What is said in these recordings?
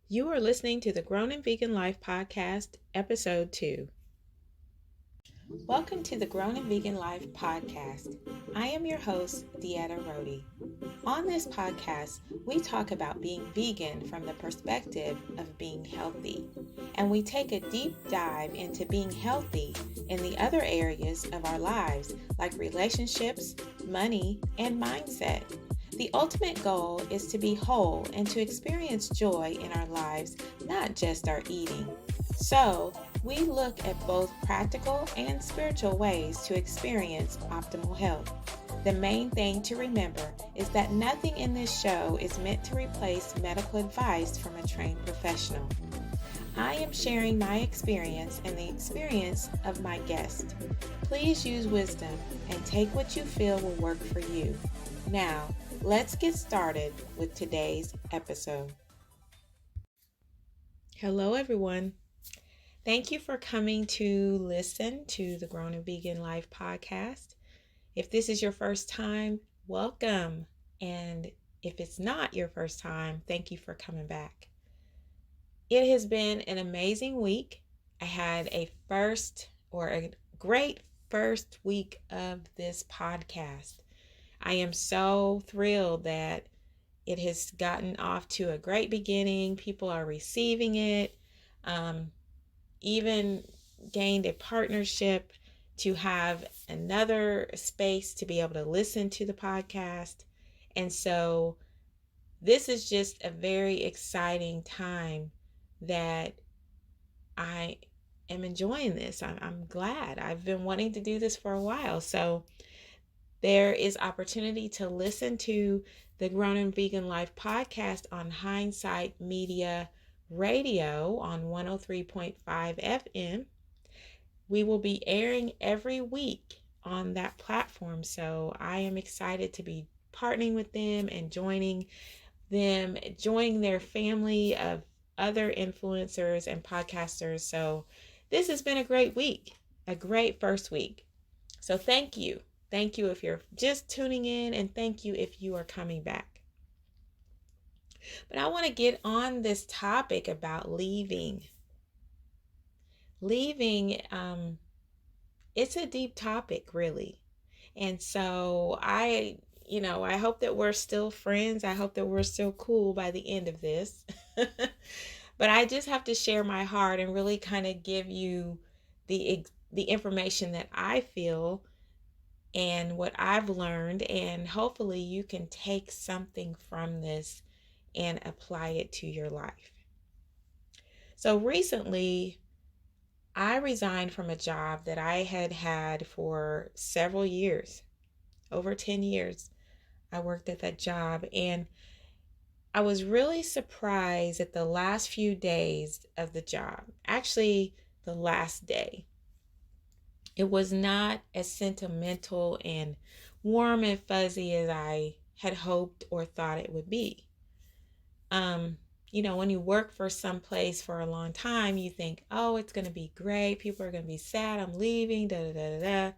You are listening to the Grown&Vegan Life Podcast, Episode 2. Welcome to the Grown&Vegan Life Podcast. I am your host, Dieta Rodi. On this podcast, we talk about being vegan from the perspective of being healthy, and we take a deep dive into being healthy in the other areas of our lives, like relationships, money, and mindset. The ultimate goal is to be whole and to experience joy in our lives, not just our eating. So, we look at both practical and spiritual ways to experience optimal health. The main thing to remember is that nothing in this show is meant to replace medical advice from a trained professional. I am sharing my experience and the experience of my guest. Please use wisdom and take what you feel will work for you. Now, let's get started with today's episode. Hello, everyone. Thank you for coming to listen to the Grown&Vegan Life Podcast. If this is your first time, welcome. And if it's not your first time, thank you for coming back. It has been an amazing week. I had a great first week of this podcast. I am so thrilled that it has gotten off to a great beginning. People are receiving it. Even gained a partnership to have another space to be able to listen to the podcast. And so this is just a very exciting time that I am enjoying this. I'm glad. I've been wanting to do this for a while. So there is opportunity to listen to the Grown&Vegan Life podcast on Hindsight Media Radio on 103.5 FM. We will be airing every week on that platform. So I am excited to be partnering with them and joining their family of other influencers and podcasters. So this has been a great week, a great first week. So thank you. Thank you if you're just tuning in, and thank you if you are coming back. But I want to get on this topic about leaving. Leaving, it's a deep topic, really. And so I hope that we're still friends. I hope that we're still cool by the end of this. But I just have to share my heart and really kind of give you the information that I feel and what I've learned, and hopefully you can take something from this and apply it to your life. So recently, I resigned from a job that I had had for several years, over 10 years. I worked at that job, and I was really surprised at the last few days of the job. Actually, the last day. It was not as sentimental and warm and fuzzy as I had hoped or thought it would be. When you work for some place for a long time, you think, oh, it's going to be great. People are going to be sad. I'm leaving, da, da, da, da.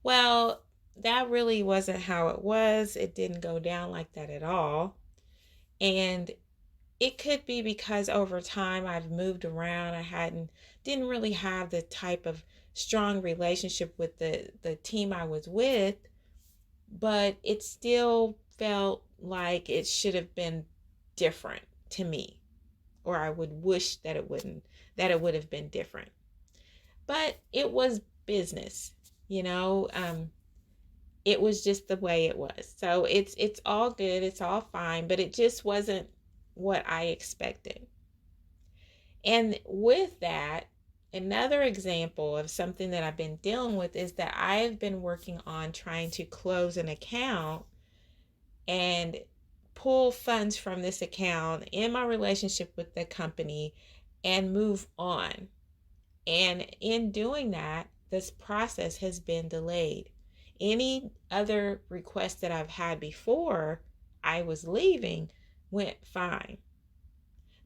Well, that really wasn't how it was. It didn't go down like that at all. And it could be because over time I've moved around. Didn't really have the type of strong relationship with the team I was with, but it still felt like it should have been different to me, or I would wish that it would have been different. But it was business, it was just the way it was. So it's all good, it's all fine, but it just wasn't what I expected. And with that, another example of something that I've been dealing with is that I've been working on trying to close an account and pull funds from this account in my relationship with the company and move on. And in doing that, this process has been delayed. Any other requests that I've had before I was leaving went fine.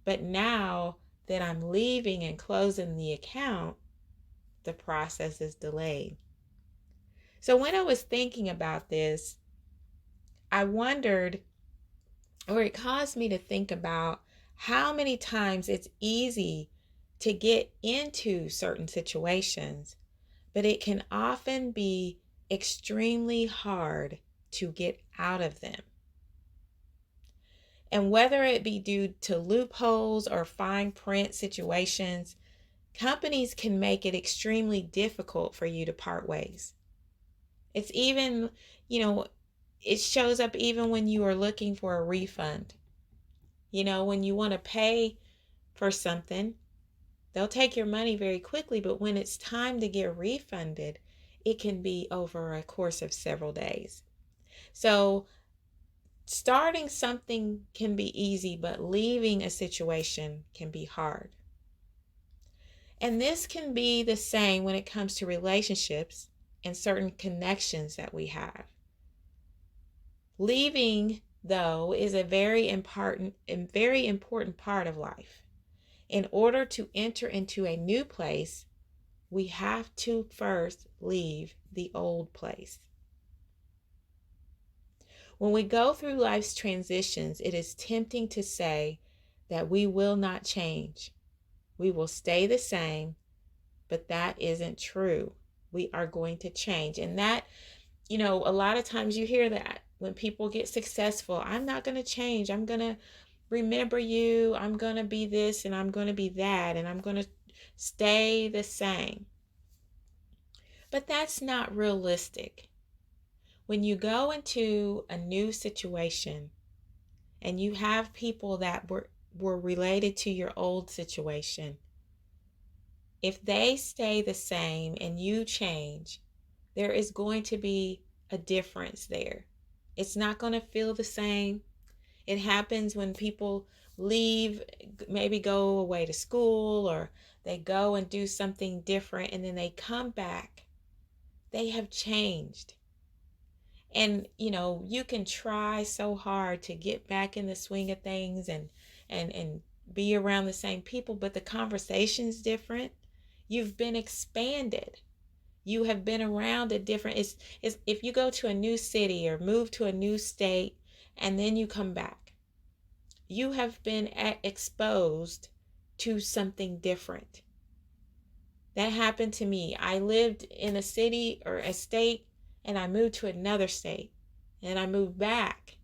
But now that I'm leaving and closing the account, the process is delayed. So when I was thinking about this, I wondered, or it caused me to think about how many times it's easy to get into certain situations, but it can often be extremely hard to get out of them. And whether it be due to loopholes or fine print situations, companies can make it extremely difficult for you to part ways. It's even, it shows up even when you are looking for a refund. When you want to pay for something, they'll take your money very quickly, but when it's time to get refunded, it can be over a course of several days. So starting something can be easy, but leaving a situation can be hard. And this can be the same when it comes to relationships and certain connections that we have. Leaving, though, is a very important part of life. In order to enter into a new place, we have to first leave the old place. When we go through life's transitions, it is tempting to say that we will not change. We will stay the same, but that isn't true. We are going to change. And that, a lot of times you hear that when people get successful. I'm not going to change. I'm going to remember you. I'm going to be this and I'm going to be that and I'm going to stay the same. But that's not realistic. When you go into a new situation and you have people that were related to your old situation, if they stay the same and you change, there is going to be a difference there. It's not going to feel the same. It happens when people leave, maybe go away to school or they go and do something different and then they come back. They have changed. And you can try so hard to get back in the swing of things and be around the same people, but the conversation's different. You've been expanded. You have been around a different, it's if you go to a new city or move to a new state and then you come back, you have been exposed to something different. That happened to me. I lived in a city or a state and I moved to another state and I moved back.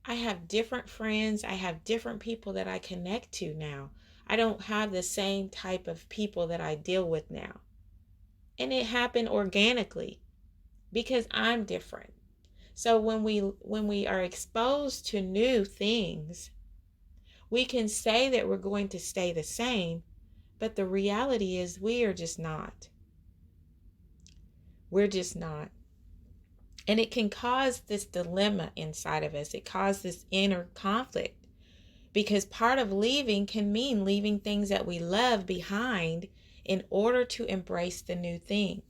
I have different friends. I have different people that I connect to now. I don't have the same type of people that I deal with now. And it happened organically because I'm different. So when we are exposed to new things, we can say that we're going to stay the same, but the reality is we are just not. We're just not. And it can cause this dilemma inside of us. It causes this inner conflict because part of leaving can mean leaving things that we love behind in order to embrace the new thing.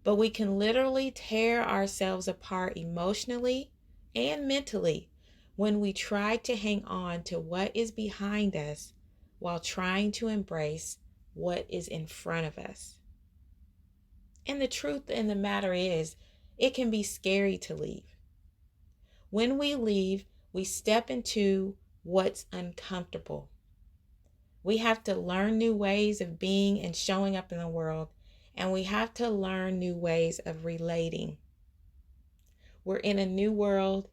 But we can literally tear ourselves apart emotionally and mentally when we try to hang on to what is behind us while trying to embrace what is in front of us. And the truth in the matter is, it can be scary to leave. When we leave, we step into what's uncomfortable. We have to learn new ways of being and showing up in the world, and we have to learn new ways of relating. We're in a new world.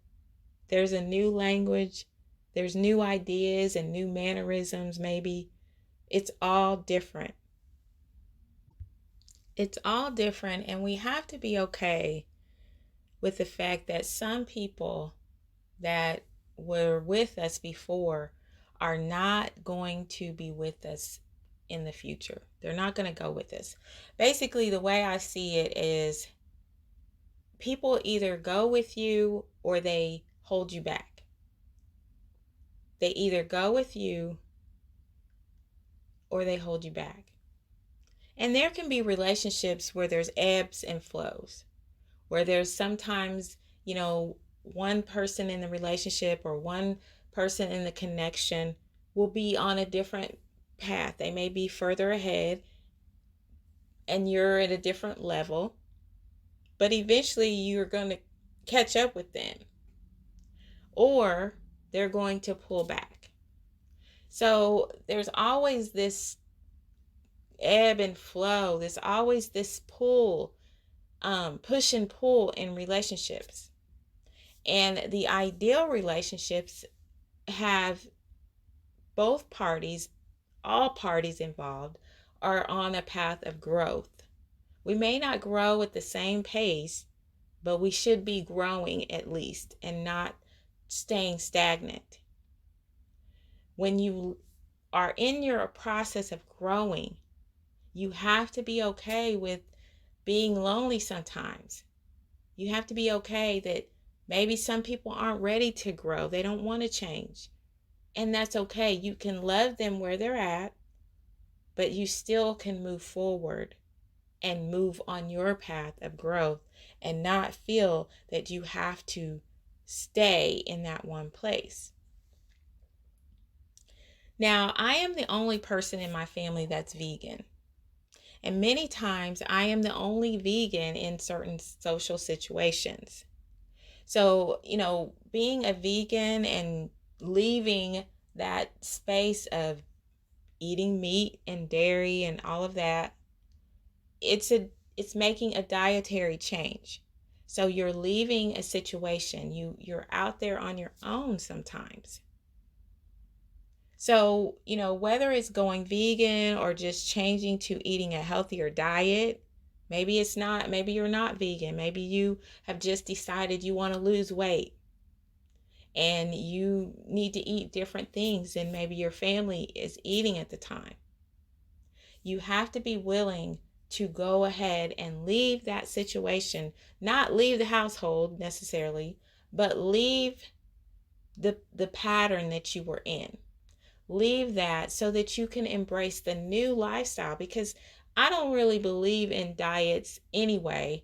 There's a new language. There's new ideas and new mannerisms, maybe. It's all different. It's all different, and we have to be okay with the fact that some people that were with us before are not going to be with us in the future. They're not going to go with us. Basically, the way I see it is people either go with you or they hold you back. They either go with you or they hold you back. And there can be relationships where there's ebbs and flows, where there's sometimes, one person in the relationship or one person in the connection will be on a different path. They may be further ahead and you're at a different level, but eventually you're going to catch up with them, or they're going to pull back. So there's always this ebb and flow. There's always this pull, push and pull in relationships. And the ideal relationships have both parties, all parties involved, are on a path of growth. We may not grow at the same pace, but we should be growing at least and not staying stagnant. When you are in your process of growing, you have to be okay with being lonely sometimes. You have to be okay that maybe some people aren't ready to grow. They don't want to change. And that's okay. You can love them where they're at, but you still can move forward and move on your path of growth and not feel that you have to stay in that one place. Now, I am the only person in my family that's vegan. And many times I am the only vegan in certain social situations. So, being a vegan and leaving that space of eating meat and dairy and all of that, it's making a dietary change. So you're leaving a situation. You're out there on your own sometimes. So, whether it's going vegan or just changing to eating a healthier diet, maybe you're not vegan. Maybe you have just decided you want to lose weight and you need to eat different things than maybe your family is eating at the time. You have to be willing to go ahead and leave that situation, not leave the household necessarily, but leave the pattern that you were in. Leave that so that you can embrace the new lifestyle, because I don't really believe in diets anyway.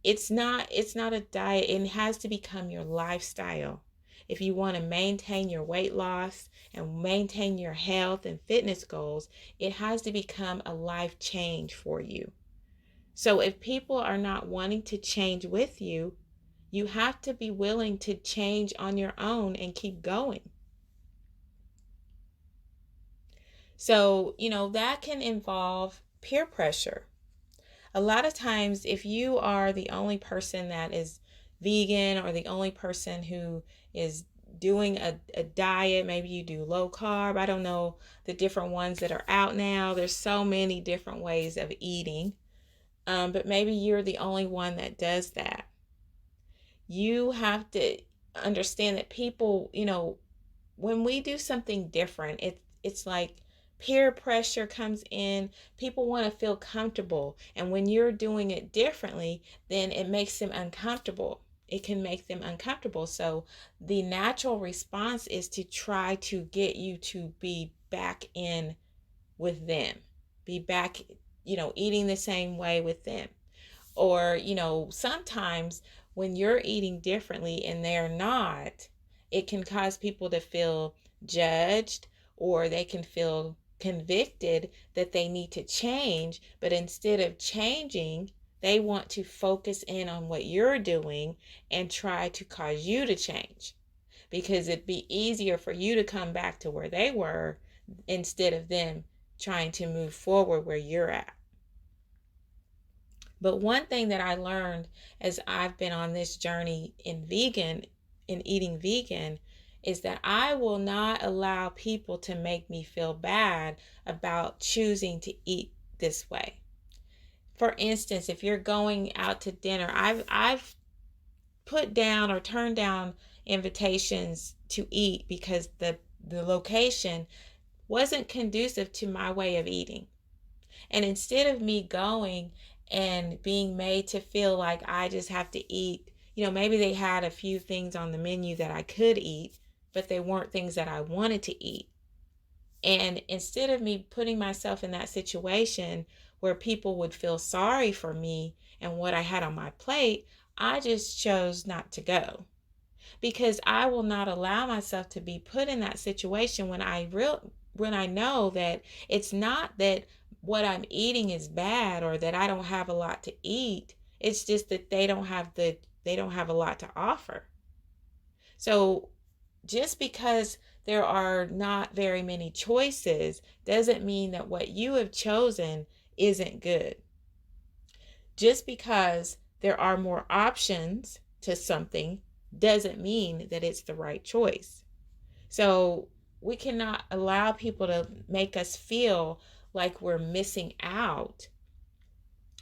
It's not a diet. It has to become your lifestyle. If you want to maintain your weight loss and maintain your health and fitness goals, it has to become a life change for you. So if people are not wanting to change with you, you have to be willing to change on your own and keep going. So, that can involve peer pressure. A lot of times, if you are the only person that is vegan or the only person who is doing a diet, maybe you do low carb, I don't know the different ones that are out now. There's so many different ways of eating, but maybe you're the only one that does that. You have to understand that people, when we do something different, it's like peer pressure comes in. People want to feel comfortable, and when you're doing it differently, then it makes them uncomfortable. It can make them uncomfortable. So the natural response is to try to get you to be back in with them, be back, eating the same way with them. Or, sometimes when you're eating differently and they're not, it can cause people to feel judged, or they can feel convicted that they need to change. But instead of changing, they want to focus in on what you're doing and try to cause you to change, because it'd be easier for you to come back to where they were instead of them trying to move forward where you're at. But one thing that I learned as I've been on this journey in eating vegan, is that I will not allow people to make me feel bad about choosing to eat this way. For instance, if you're going out to dinner, I've put down or turned down invitations to eat because the location wasn't conducive to my way of eating. And instead of me going and being made to feel like I just have to eat, maybe they had a few things on the menu that I could eat, but they weren't things that I wanted to eat. And instead of me putting myself in that situation where people would feel sorry for me and what I had on my plate, I just chose not to go, because I will not allow myself to be put in that situation when I know that it's not that what I'm eating is bad or that I don't have a lot to eat. It's just that they don't have a lot to offer. So just because there are not very many choices doesn't mean that what you have chosen isn't good. Just because there are more options to something doesn't mean that it's the right choice. So we cannot allow people to make us feel like we're missing out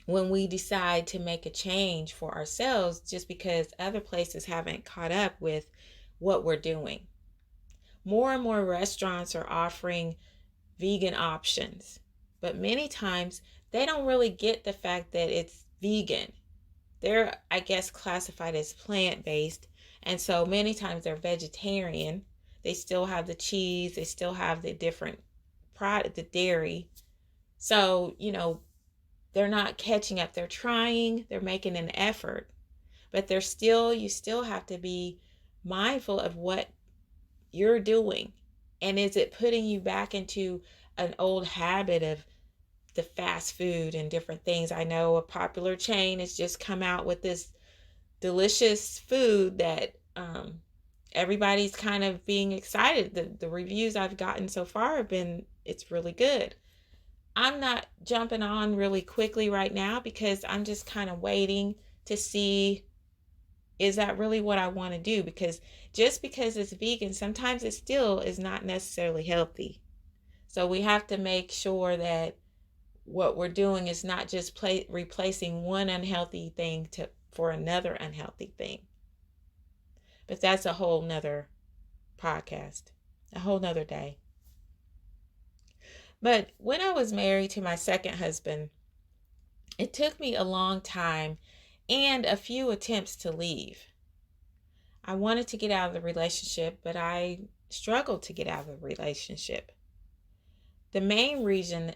when we decide to make a change for ourselves just because other places haven't caught up with what we're doing. More and more restaurants are offering vegan options, but many times they don't really get the fact that it's vegan. They're, I guess, classified as plant-based, and so many times they're vegetarian. They still have the cheese, they still have the different product, the dairy. So, they're not catching up. They're trying, they're making an effort, but you still have to be mindful of what you're doing. And is it putting you back into an old habit of the fast food and different things? I know a popular chain has just come out with this delicious food that everybody's kind of being excited. The reviews I've gotten so far have been, it's really good. I'm not jumping on really quickly right now because I'm just kind of waiting to see, is that really what I want to do? Because just because it's vegan, sometimes it still is not necessarily healthy. So we have to make sure that what we're doing is not just replacing one unhealthy thing for another unhealthy thing. But that's a whole nother podcast, a whole nother day. But when I was married to my second husband, it took me a long time and a few attempts to leave. I wanted to get out of the relationship, but I struggled to get out of the relationship. The main reason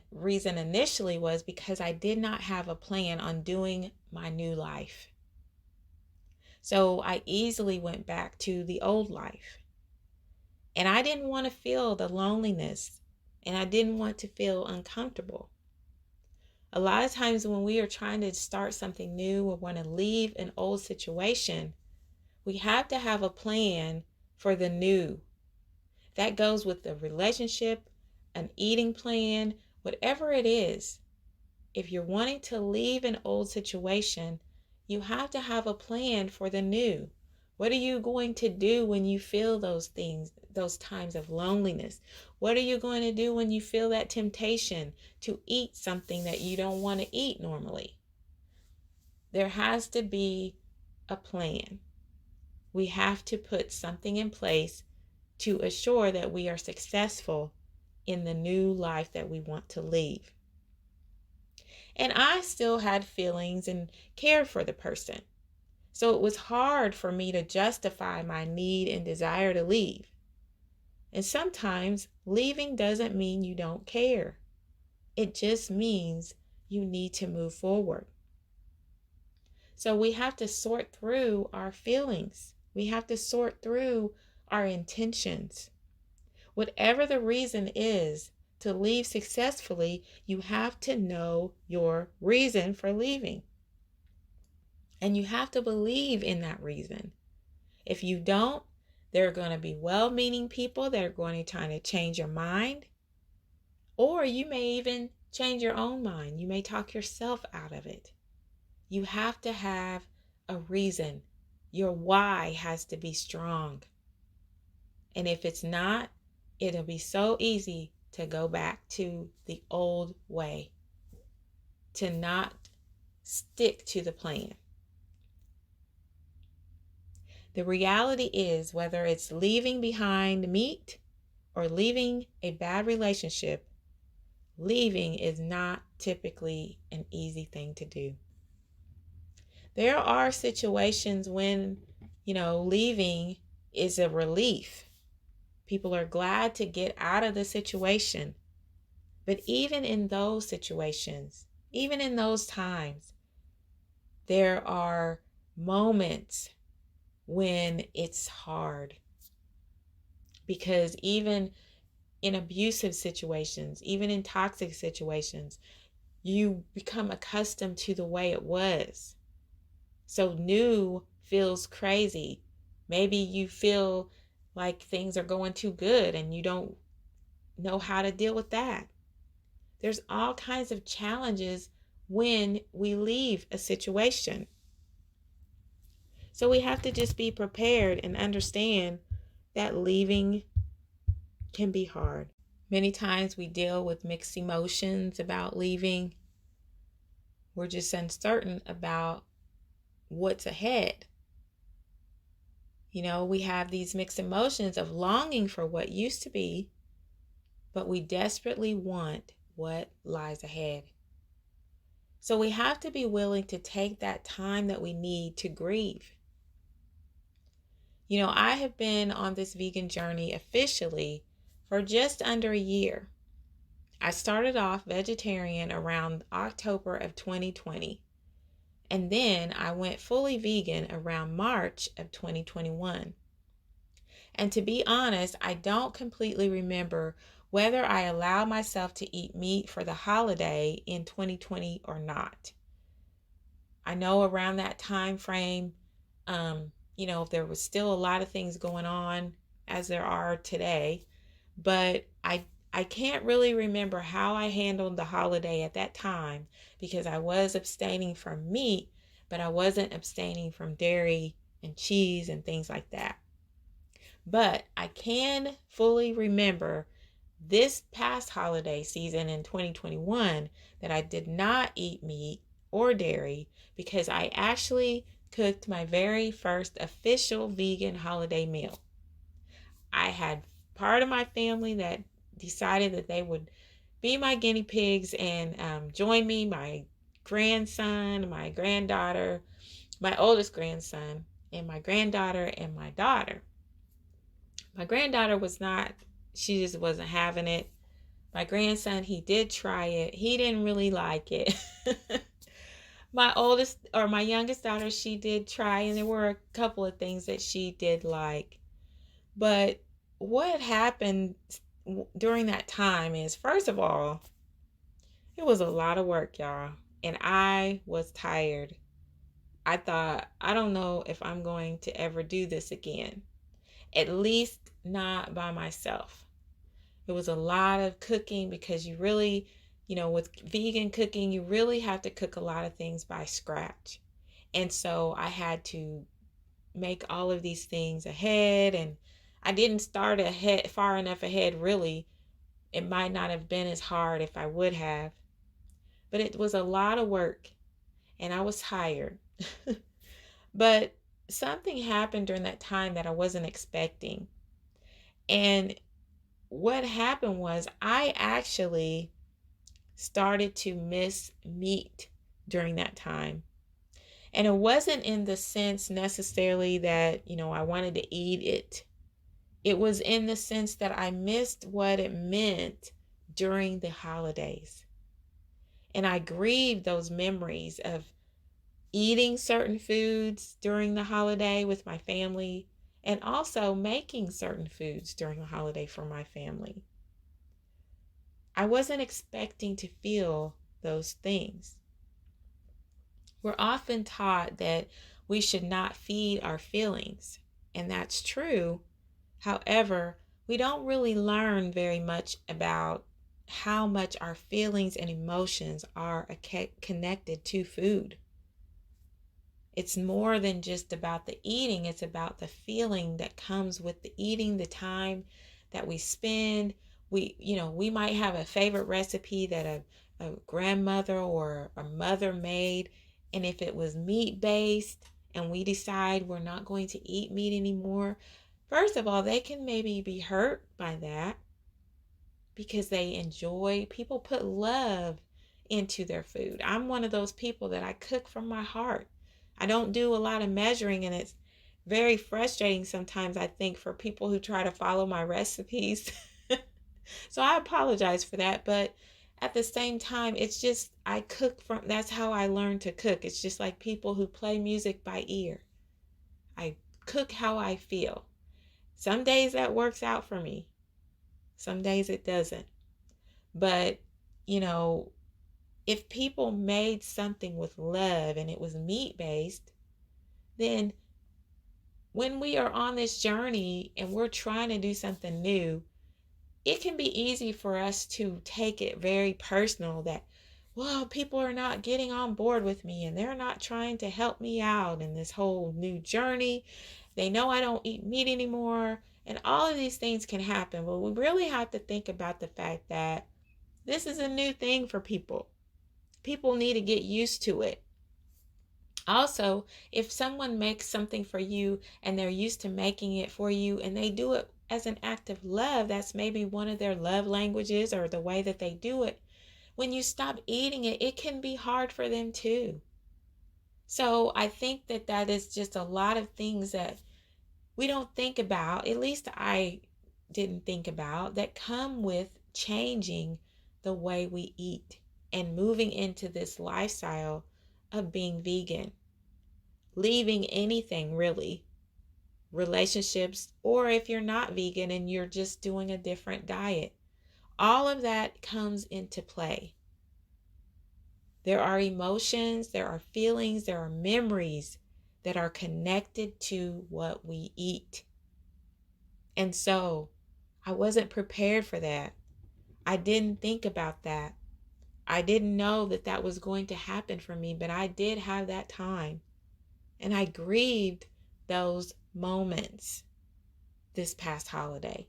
initially was because I did not have a plan on doing my new life. So I easily went back to the old life. And I didn't want to feel the loneliness, and I didn't want to feel uncomfortable. A lot of times when we are trying to start something new or want to leave an old situation, we have to have a plan for the new. That goes with the relationship, an eating plan, whatever it is. If you're wanting to leave an old situation, you have to have a plan for the new. What are you going to do when you feel those things, those times of loneliness? What are you going to do when you feel that temptation to eat something that you don't want to eat normally? There has to be a plan. We have to put something in place to assure that we are successful in the new life that we want to leave. And I still had feelings and cared for the person. So it was hard for me to justify my need and desire to leave. And sometimes leaving doesn't mean you don't care. It just means you need to move forward. So we have to sort through our feelings. We have to sort through our intentions. Whatever the reason is to leave successfully, you have to know your reason for leaving. And you have to believe in that reason. If you don't, there are going to be well-meaning people that are going to try to change your mind. Or you may even change your own mind. You may talk yourself out of it. You have to have a reason. Your why has to be strong. And if it's not, it'll be so easy to go back to the old way, to not stick to the plan. The reality is, whether it's leaving behind meat or leaving a bad relationship, leaving is not typically an easy thing to do. There are situations when, leaving is a relief. People are glad to get out of the situation. But even in those situations, even in those times, there are moments when it's hard. Because even in abusive situations, even in toxic situations, you become accustomed to the way it was. So new feels crazy. Maybe you feel like things are going too good and you don't know how to deal with that. There's all kinds of challenges when we leave a situation. So we have to just be prepared and understand that leaving can be hard. Many times we deal with mixed emotions about leaving. We're just uncertain about what's ahead. We have these mixed emotions of longing for what used to be, but we desperately want what lies ahead. So we have to be willing to take that time that we need to grieve. I have been on this vegan journey officially for just under a year. I started off vegetarian around October of 2020, and then I went fully vegan around March of 2021. And to be honest, I don't completely remember whether I allowed myself to eat meat for the holiday in 2020 or not. I know around that time frame, there was still a lot of things going on as there are today, but I can't really remember how I handled the holiday at that time because I was abstaining from meat, but I wasn't abstaining from dairy and cheese and things like that. But I can fully remember this past holiday season in 2021 that I did not eat meat or dairy because I actually cooked my very first official vegan holiday meal. I had part of my family that decided that they would be my guinea pigs and join me, my grandson, my granddaughter, my oldest grandson, and my granddaughter and my daughter. My granddaughter she just wasn't having it. My grandson, he did try it. He didn't really like it. My youngest daughter, she did try, and there were a couple of things that she did like. But what happened during that time is, first of all, it was a lot of work, y'all. And I was tired. I thought, I don't know if I'm going to ever do this again. At least not by myself. It was a lot of cooking because you really, with vegan cooking, you really have to cook a lot of things by scratch. And so I had to make all of these things ahead, and I didn't start far enough ahead, really. It might not have been as hard if I would have, but it was a lot of work and I was tired. But something happened during that time that I wasn't expecting. And what happened was I actually started to miss meat during that time. And it wasn't in the sense necessarily that, I wanted to eat it. It was in the sense that I missed what it meant during the holidays. And I grieved those memories of eating certain foods during the holiday with my family and also making certain foods during the holiday for my family. I wasn't expecting to feel those things. We're often taught that we should not feed our feelings, and that's true. However, we don't really learn very much about how much our feelings and emotions are connected to food. It's more than just about the eating. It's about the feeling that comes with the eating, the time that we spend. We might have a favorite recipe that a grandmother or a mother made. And if it was meat based and we decide we're not going to eat meat anymore, first of all, they can maybe be hurt by that because people put love into their food. I'm one of those people that I cook from my heart. I don't do a lot of measuring, and it's very frustrating sometimes, I think, for people who try to follow my recipes. So I apologize for that, but at the same time, it's just that's how I learned to cook. It's just like people who play music by ear. I cook how I feel. Some days that works out for me. Some days it doesn't. But, if people made something with love and it was meat based, then when we are on this journey and we're trying to do something new, it can be easy for us to take it very personal that, well, people are not getting on board with me and they're not trying to help me out in this whole new journey. They know I don't eat meat anymore. And all of these things can happen. But we really have to think about the fact that this is a new thing for people. People need to get used to it. Also, if someone makes something for you and they're used to making it for you and they do it as an act of love, that's maybe one of their love languages or the way that they do it. When you stop eating it, it can be hard for them too. So I think that that is just a lot of things that we don't think about, at least I didn't think about, that come with changing the way we eat and moving into this lifestyle of being vegan, leaving anything really, relationships, or if you're not vegan and you're just doing a different diet. All of that comes into play. There are emotions, there are feelings, there are memories that are connected to what we eat. And so I wasn't prepared for that. I didn't think about that. I didn't know that that was going to happen for me, but I did have that time. And I grieved those moments this past holiday.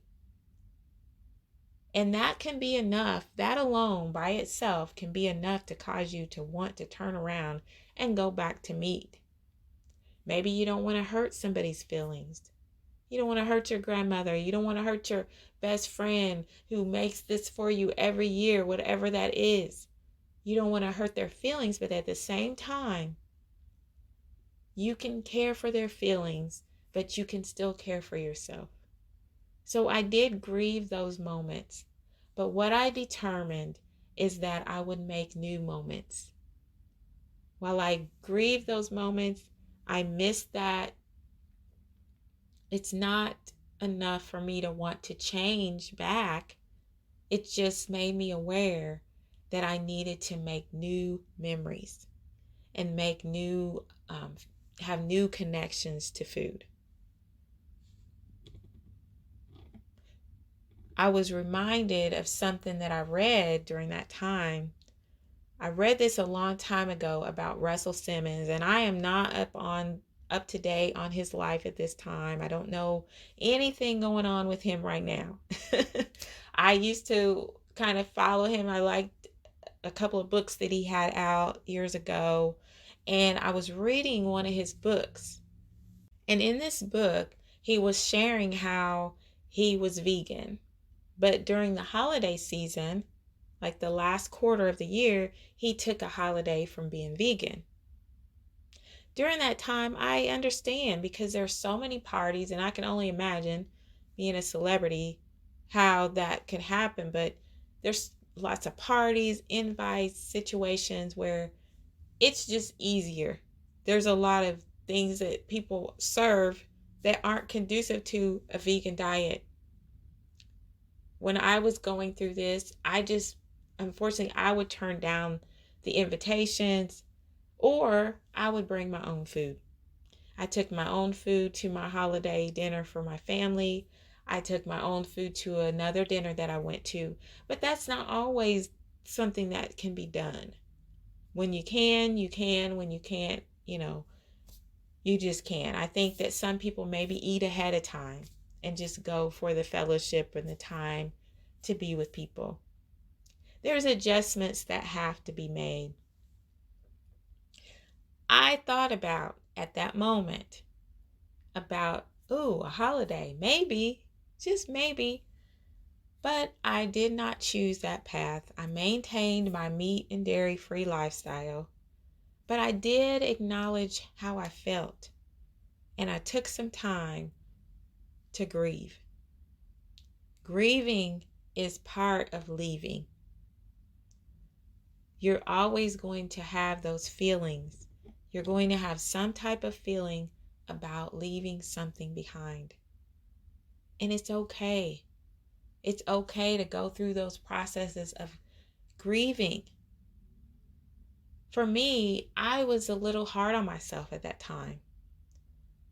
And that can be enough. That alone by itself can be enough to cause you to want to turn around and go back to meat. Maybe you don't want to hurt somebody's feelings. You don't want to hurt your grandmother. You don't want to hurt your best friend who makes this for you every year, whatever that is. You don't want to hurt their feelings, but at the same time, you can care for their feelings, but you can still care for yourself. So I did grieve those moments, but what I determined is that I would make new moments. While I grieve those moments, I missed that. It's not enough for me to want to change back. It just made me aware that I needed to make new memories and have new connections to food. I was reminded of something that I read during that time. I read this a long time ago about Russel Simmons, and I am not up to date on his life at this time. I don't know anything going on with him right now. I used to kind of follow him. I liked a couple of books that he had out years ago, and I was reading one of his books. And in this book, he was sharing how he was vegan. But during the holiday season, like the last quarter of the year, he took a holiday from being vegan. During that time, I understand because there's so many parties, and I can only imagine being a celebrity how that could happen. But there's lots of parties, invites, situations where it's just easier. There's a lot of things that people serve that aren't conducive to a vegan diet. When I was going through this, unfortunately, I would turn down the invitations or I would bring my own food. I took my own food to my holiday dinner for my family. I took my own food to another dinner that I went to. But that's not always something that can be done. When you can, you can. When you can't, you just can't. I think that some people maybe eat ahead of time and just go for the fellowship and the time to be with people. There's adjustments that have to be made. I thought about at that moment about, a holiday, maybe, just maybe. But I did not choose that path. I maintained my meat and dairy free lifestyle. But I did acknowledge how I felt. And I took some time to grieve. Grieving is part of leaving. You're always going to have those feelings. You're going to have some type of feeling about leaving something behind. And it's okay. It's okay to go through those processes of grieving. For me, I was a little hard on myself at that time.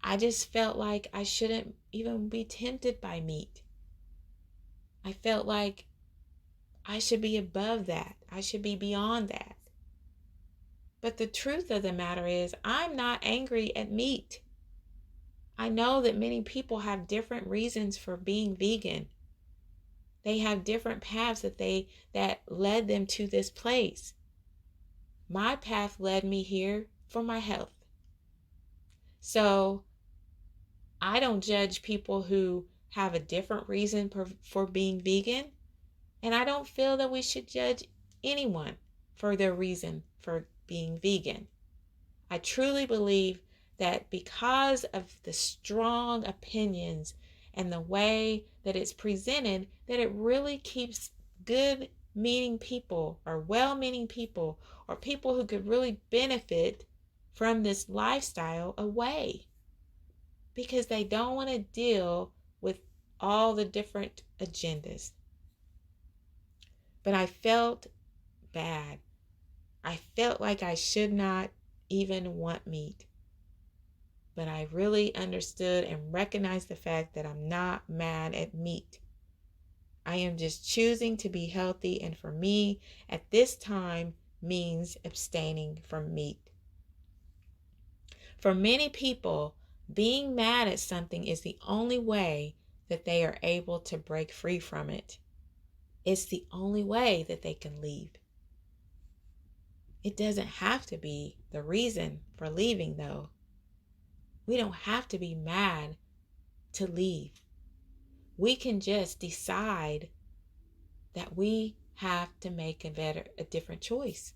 I just felt like I shouldn't even be tempted by meat. I felt like I should be above that. I should be beyond that. But the truth of the matter is, I'm not angry at meat. I know that many people have different reasons for being vegan. They have different paths that led them to this place. My path led me here for my health. So I don't judge people who have a different reason for being vegan. And I don't feel that we should judge anyone for their reason for being vegan. I truly believe that because of the strong opinions and the way that it's presented, that it really keeps good meaning people or well-meaning people or people who could really benefit from this lifestyle away, because they don't want to deal with all the different agendas. But I felt bad. I felt like I should not even want meat. But I really understood and recognized the fact that I'm not mad at meat. I am just choosing to be healthy, and for me, at this time, means abstaining from meat. For many people, being mad at something is the only way that they are able to break free from it. It's the only way that they can leave. It doesn't have to be the reason for leaving, though. We don't have to be mad to leave. We can just decide that we have to make a different choice.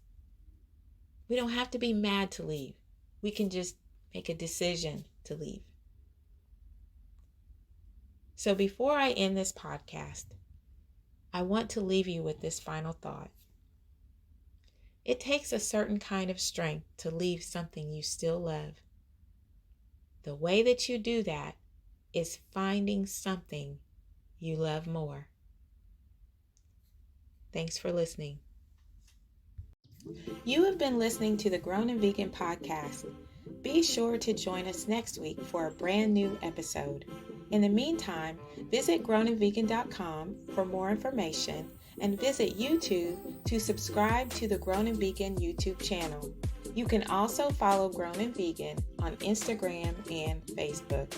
We don't have to be mad to leave. We can just make a decision to leave. So before I end this podcast, I want to leave you with this final thought. It takes a certain kind of strength to leave something you still love. The way that you do that is finding something you love more. Thanks for listening. You have been listening to the Grown&Vegan podcast. Be sure to join us next week for a brand new episode. In the meantime, visit grown&vegan.com for more information and visit YouTube to subscribe to the Grown&Vegan YouTube channel. You can also follow Grown&Vegan on Instagram and Facebook.